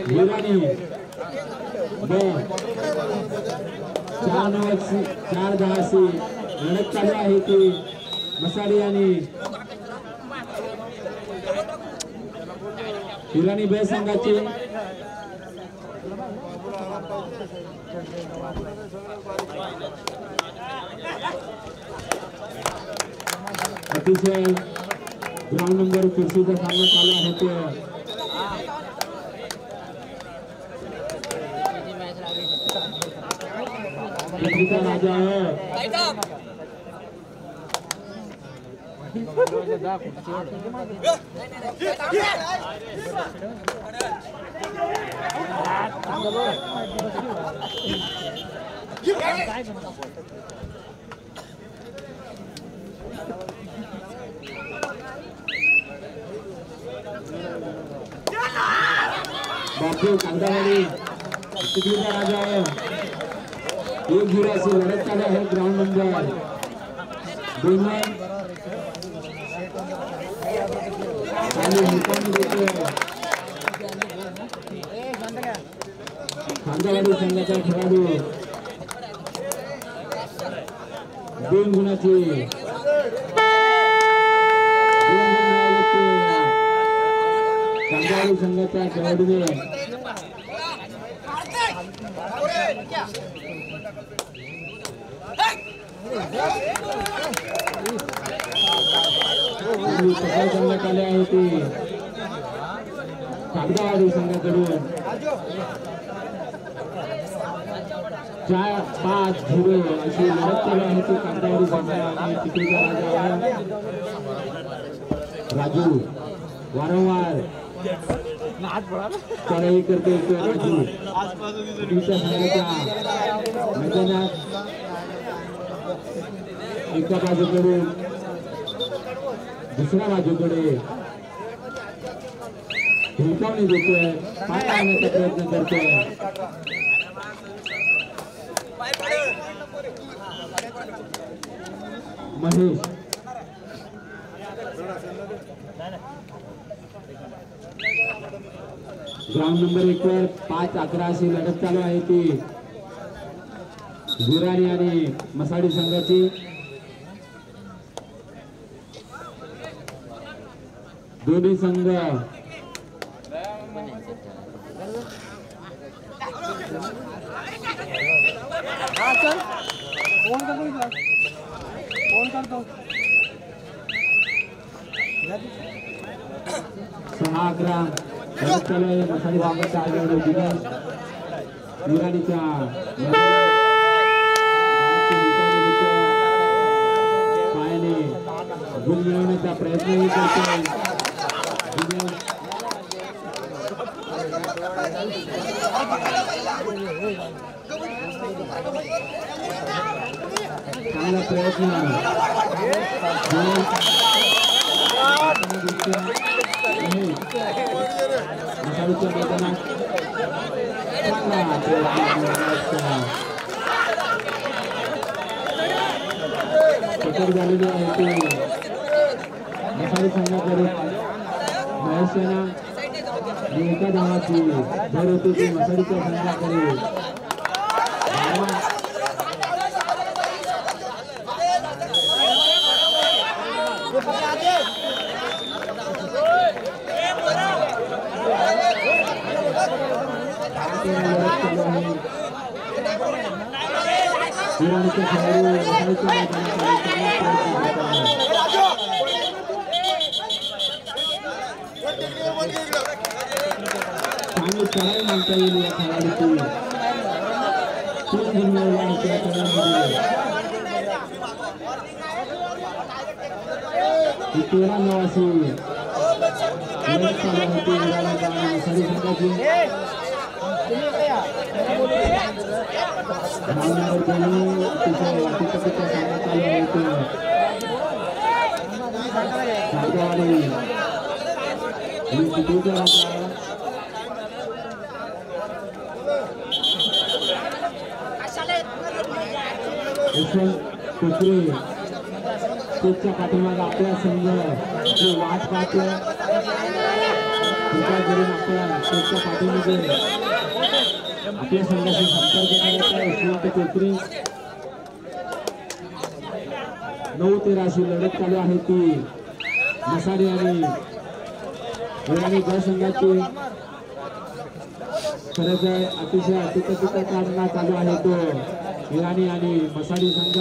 हिराणी चार 10 लढत चालू आहे ती मसाडी आणि हिराणी बे संघाची अतिशय ग्राउंड नंबर 34 का सामना चालू आहे ते राजा है बापू कांदावाडी तिकडचा राजा है एक गिरा से लड़त चालू है ग्राउंड नंबर 2 में कांदावाडी संघाचा खेळाडू 2 गुणाची कांदावाडी संघाच्या खेळाडूने करण्यात आले आहे ते कागदावाडी संघाकडून 4-5-0 अशी लढत चालू आहे ती कागदावाडी संघ आणि तिकडचा राजा राजू वारंवार चढाई करते राजू तिकडच्या संघाच्या मैदानात एका बाजूकडून दुसऱ्या बाजूकडे हिलकावणी देतोय पाय आणण्याचा प्रयत्न करतोय महेश ग्राउंड नंबर 1 वर 5-11 अशी लढत चालू आहे ती गुराणी आणि मसाडी संघाची दोन्ही संघ सहा 11 मसाडी संघाचा आघाडी दिनेश गुराणीच्या पायाने गुण मिळवण्याचा प्रयत्नही करतोय चांगला प्रयत्न मसाडीच्या मैदानात पकड झालेली आहे ते मसाडी संघाकडे महेश यांना एका धावाची भर होती ती मसाडीच्या संघाकडे चांगली चढाई मानता येईल या खेळाडूची 3 गुण मिळवला आहे त्या खेळामध्ये 13-9 अशी लढत चालू होती मसाडी संघाची पाठीमागे आपला संघ वाट पाहतोय कृपा करून आपल्या शेतच्या पाठीमध्ये आपल्या संघाशी संपर्क करायचा आहे. श्रीमंत कोकरी 9-13 अशी लढत चालू आहे ती मसाडी आणि ग संघाची. खरं तर अतिशय अतिकथित सामना चालू आहे तो इराणी आणि मसाडी संघ.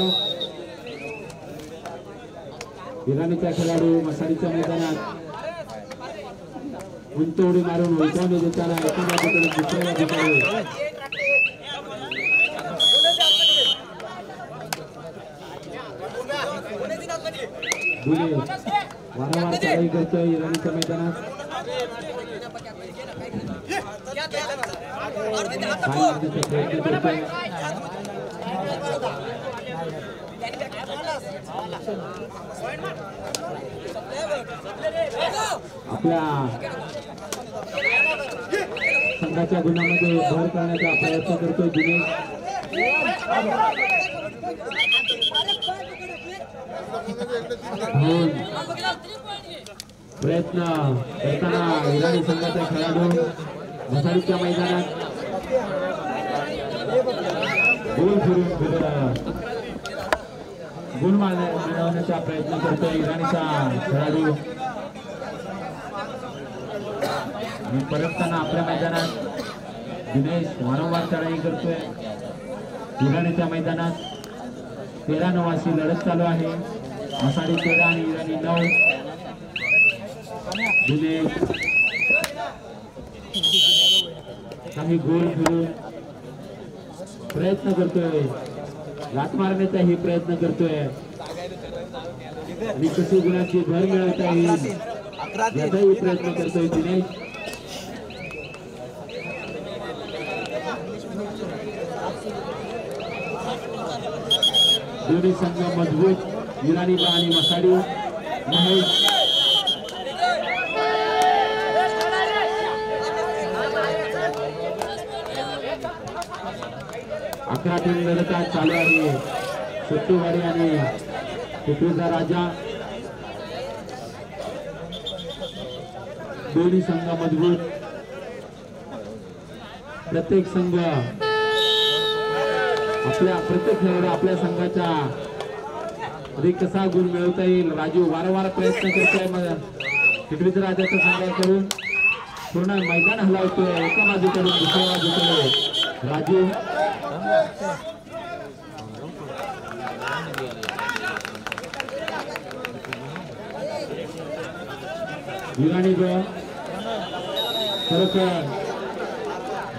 इराणीचा खेळाडू मसाडीच्या मैदानात उंच उडी मारून उलटवणे देताना एका बाजूकडे दुसऱ्या बाजूकडे वारंवार चढाई करतोय इराणीच्या मैदानात. आपल्या संघाच्या गुणामध्ये भर करण्याचा प्रयत्न करतोय दिनेश. प्रयत्न करताना इराणी संघाचा खेळाडू मसाडीच्या मैदानात गोल फिरून गुण मिळवण्याचा प्रयत्न करतोय इराणीचा खेळाडू. आणि परतताना आपल्या मैदानात दिनेश वारंवार चढाई करतोय इराणीच्या मैदानात. 13-9 अशी लढत चालू आहे. मसाडी 13 आणि इराणी 9. दिनेश काही गोल फिरून प्रयत्न करतोय, लात मारण्याचाही प्रयत्न करतोय आणि कशी गुणाची भर मिळवता येईल याचाही प्रयत्न करतोय दिनेश. दोन्ही संघ मजबूत, इराणी आणि मसाडी. महेश अकरा टीम लढत चालू आहे. सट्टूवाडी आणि टिपरीचा राजा. दोन्ही संघ मजबूत. प्रत्येक संघ आपल्या प्रत्येक खेळाडू आपल्या संघाचा अधिक कसा गुण मिळवता येईल राजू वारंवार प्रयत्न करतोय. टिपरीचा राजाच्या संघाकडून पूर्ण मैदान हलवतोय एका बाजूकडून दुसऱ्या बाजूकडे राजू. इराणी खरोखर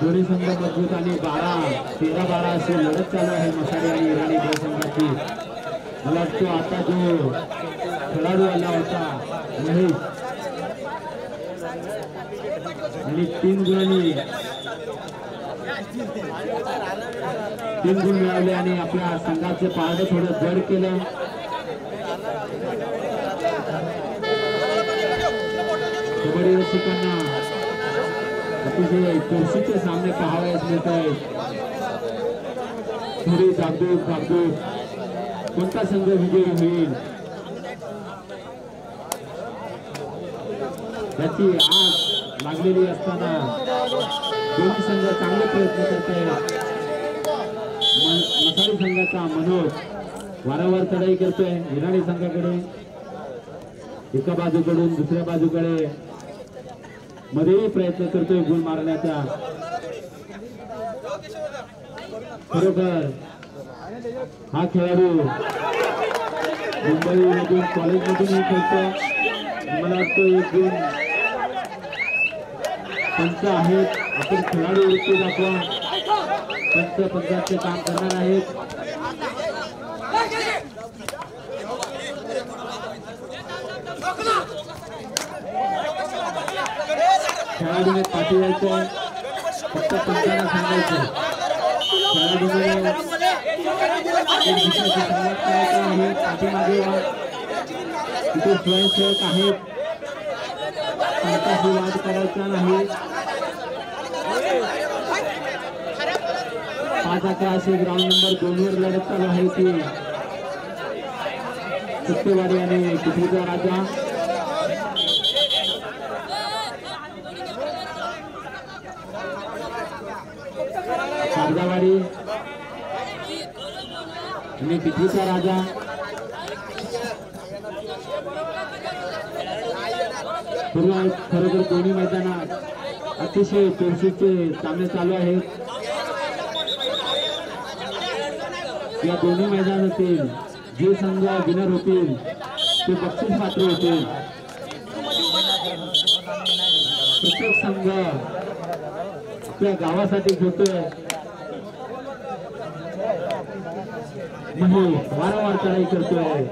दोन्ही संघ मजबूत आणि 13-12 अशी लढत चालू आहे मसाडी आणि इराणी संघाची. मला वाटतो आता जो खेळाडू आला होता महेश आणि 3 गुण मिळवले आणि आपल्या संघाचे पारडे थोडं जड केलं. कबड्डी रसिकांना अतिशय चुरशीचे सामने पाहावयास मिळत आहेत. थोडी धाकधूक कोणता संघ विजयी होईल त्याची आग लागलेली असताना दोन्ही संघ चांगले प्रयत्न करत आहेत. मसाडी संघाचा मनोज वारंवार चढाई करतोय इराणी संघाकडे. एका बाजूकडून दुसऱ्या बाजूकडे मध्येही प्रयत्न करतोय गुण मारण्याचा. खरोखर हा खेळाडू मुंबईमधून कॉलेजमधूनही खेळतो. मला वाटतं एक गुण पंच आहेत. आपण खेळाडू वृत्ती दाखवा. पंचाचे काम करणार आहेत. खेळाडूने पाठी यायचं फक्त पंचांना सांगायचं. खेळाडूने पाठीमागे तिथे स्वयंसेवक आहेत. पंचाशी वाद करायचा नाही. 5-11 असे ग्राउंड नंबर 2 वर लढत चालू आहे ती सट्टूवाडी आणि टिपरीचा राजा. कागदावाडी आणि टिटवीचा राजा खरोखर दोन्ही मैदानात अतिशय चुरशीचे सामने चालू आहेत. या दोन्ही मैदानातील जे संघ विनर होतील ते बक्षीस पात्र होतील. प्रत्येक संघ आपल्या गावासाठी खेळतोय. वारंवार चढाई करतोय.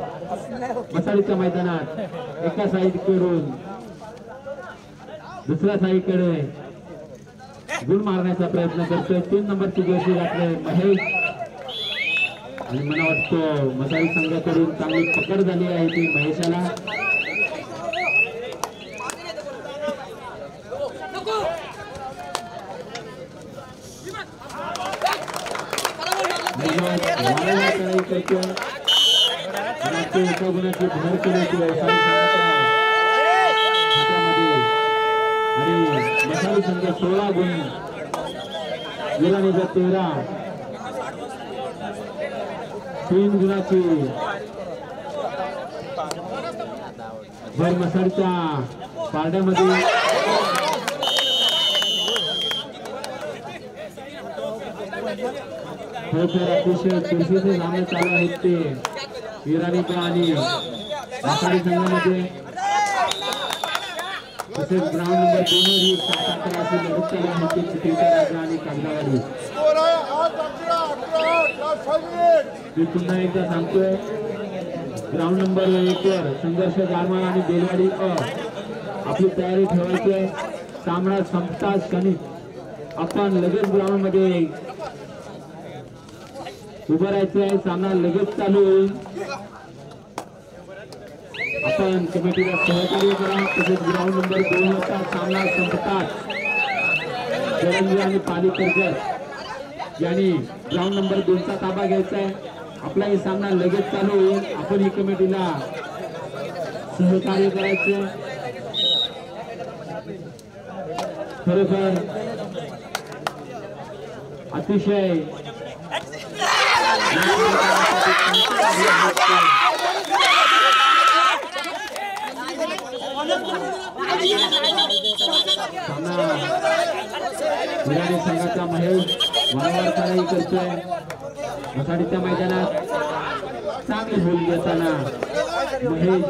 मसाळीच्या मैदानात एका साईडकडून दुसऱ्या साईडकडे गुण मारण्याचा प्रयत्न करतोय. 3 नंबरची जर्सी घातले महेश आणि मला वाटतं मसाळी संघाकडून चांगली पकड झाली आहे ती महेशाला. एका गुणाची भर केली आणि मसाळी संघ 16 गुण विराणीचा 13 3 गुणाची भर मसाळीच्या पारड्यामध्ये. अतिशय चुरशीचे सामने चालू आहेत ते विराणीचा आणि मसाळी संघामध्ये. तसेच ग्राउंड नंबर 2 ही 7-11 लढत चालू आहे ते टिटवीचा राजा आणि कागदावाडी. मी पुन्हा एकदा सांगतोय ग्राउंड नंबर 1 वर संघर्ष गारमाळ आणि बेलवाडी आपली तयारी ठेवायची आहे. सामना संपताच क्षणी आपण लगेच ग्राउंड मध्ये उभं राहायचं आहे. सामना लगेच चालू होईल. आपण कमिटीला सहकार्य करा. तसेच ग्राउंड नंबर 2 चा सामना संपतात जरंगी आणि पालीकरकर यांनी ग्राउंड नंबर 2 चा ताबा घ्यायचा आहे. आपला हे सामना लगेच चालू होईल. आपण ही कमिटीला सहकार्य करायचं. खरोखर अतिशय विराणी संघाचा महेश वारंवार चढाई करतोय. मसाळीच्या मैदानात चांगली बोल घेताना महेश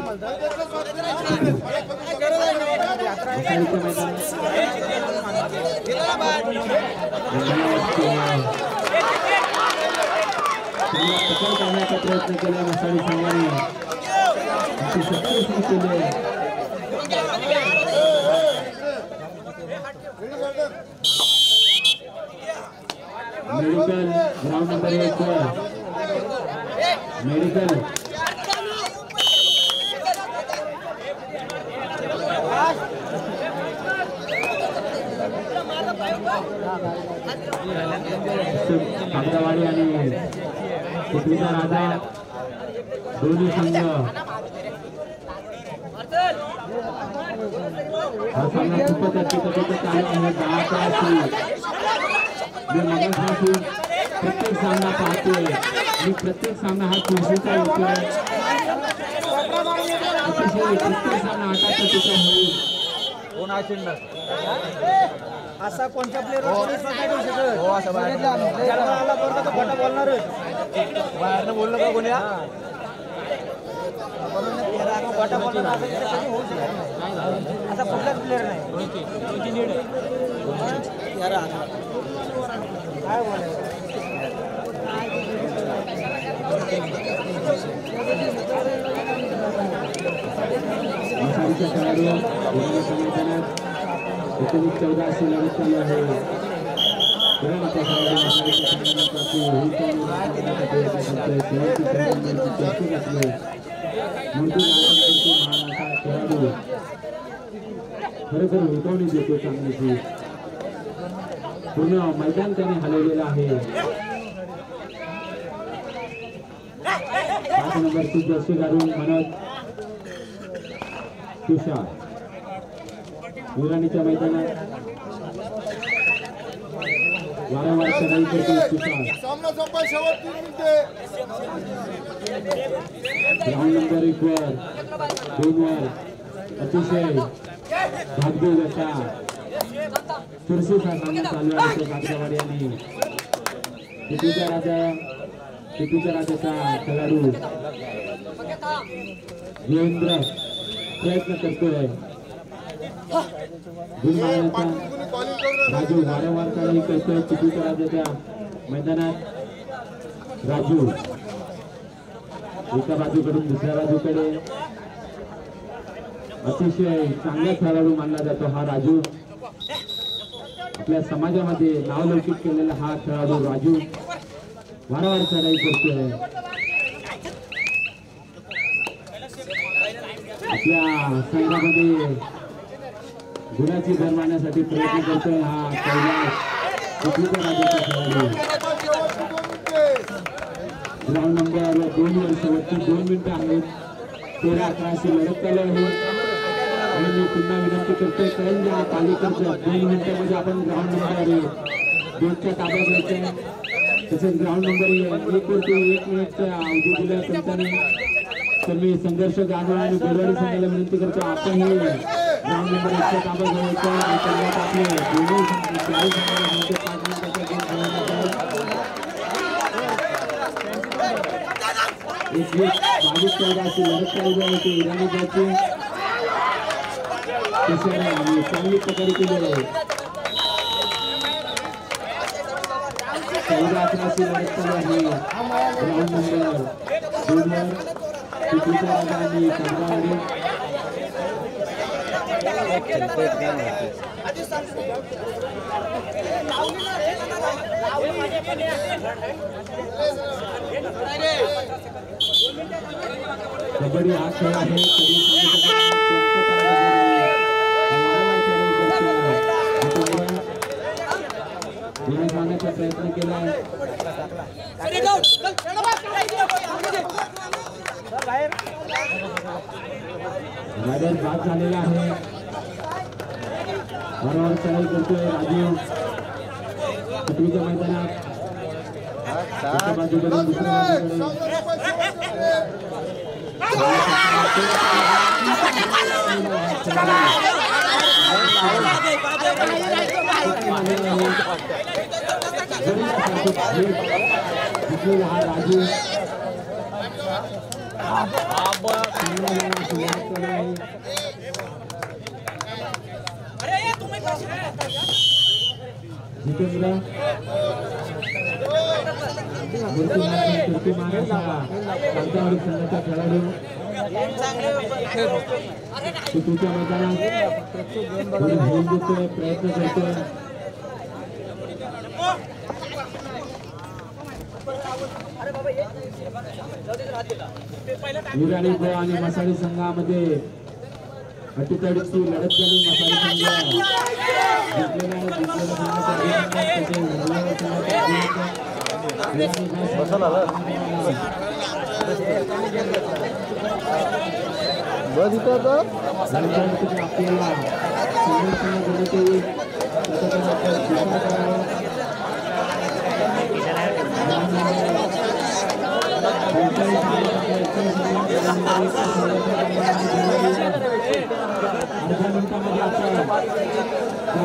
मसाळीच्या मैदानात पकड करण्याचा प्रयत्न केला. मसाळी संघाने सक्सेसफुल केले. मेडिकल ग्राउंड नंबर 1 मेडिकल कागदावाडी आणि टिटवीचा राजा दोन्ही संघ हा सामना खूपच अतिशय चालू आहे. मगापासून प्रत्येक सामना पाहतोय आणि प्रत्येक सामना हा चुरशीचा होतोय. अतिशय प्रत्येक सामना 8 चुका होईल. असा कोणत्या प्लेअर बोलणार बाहेरनं बोललं का कोणी असा कुठलाच प्लेअर नाही. काय बोलायचं मसाळीच्या खेळाडू मैदानात 19-14 अशी लढत चालू आहे. खरोखर हुलकावणी देतो चांगली. पूर्ण मैदान त्याने हलवलेलं आहे. 5 नंबरची जर्सी घालून मनोज तुषार विराणीच्या मैदानात वारंवार चढाई करतो तुषार. सामना संपा शेवट 3 मिनिटे. ग्राउंड नंबर 1 वर 2 वर अतिशय भागदौड असा चुरशीचा सामना चालू आहे. कागदावाडी आणि टिपूच्या राजाचा खेळाडू देवेंद्र प्रयत्न करतोय. राजू वारंवार चढाई करतोय टिपूच्या राजाच्या मैदानात. राजू एका बाजूकडून दुसऱ्या बाजूकडे अतिशय चांगला खेळाडू मानला जातो हा राजू. आपल्या समाजामध्ये नावलौकिक केलेला हा खेळाडू राजू वारंवार चढाई करतोय. आपल्या संघामध्ये गुणाची भर मारण्यासाठी प्रयत्न करतोय हा कैलास टिपूच्या राजाचा खेळाडू. ग्राउंड नंबर 2 वर शेवटची 2 मिनिटं आहेत. 13-11 लढत चालू आहे आणि मी पुन्हा विनंती करतोय करंजा पालिकेचं 2 मिनिटांमध्ये आपण ग्राउंड नंबर 2च्या ताब्यात घ्यायचं. तसेच ग्राउंड नंबर 1 वरती 1 मिनिटचा अवधी दिला पंचाने. तर मी संघर्ष जाधव आणि बेलवाडी संघाला विनंती करतो आपण हे ग्राउंड नंबर 1च्या ताब्यात घ्यायचं. आपले दोन्ही चारही संघाला 5 मिनिटाचा गेम खेळवण्यात आला. 21-22 अशी लढत चालू होती. इराणी जायची आणि चांगली पकडी केली आहे. 14-11 अशी लढत चालू आहे. ग्राउंड नंबर 2 वर टिपूच्या राजा आणि कागदावाडी. कबड्डी हा खेळ आहे. जाण्याचा प्रयत्न केला आहे. गाड्यात बाद झालेला आहे. वारंवार चढाई करतोय राजू टिपूच्या मैदानात. एका बाजूकडून दुसऱ्या बाजूकडे हा राजू जितेंद्र कागदावाडी संघाचा खेळाडू टिपूच्या मैदानात घेऊन देतोय प्रयत्न करतोय. विराणी गो आणि मसाळी संघामध्ये अटीतडीची लढत झाली. मसाळी संघ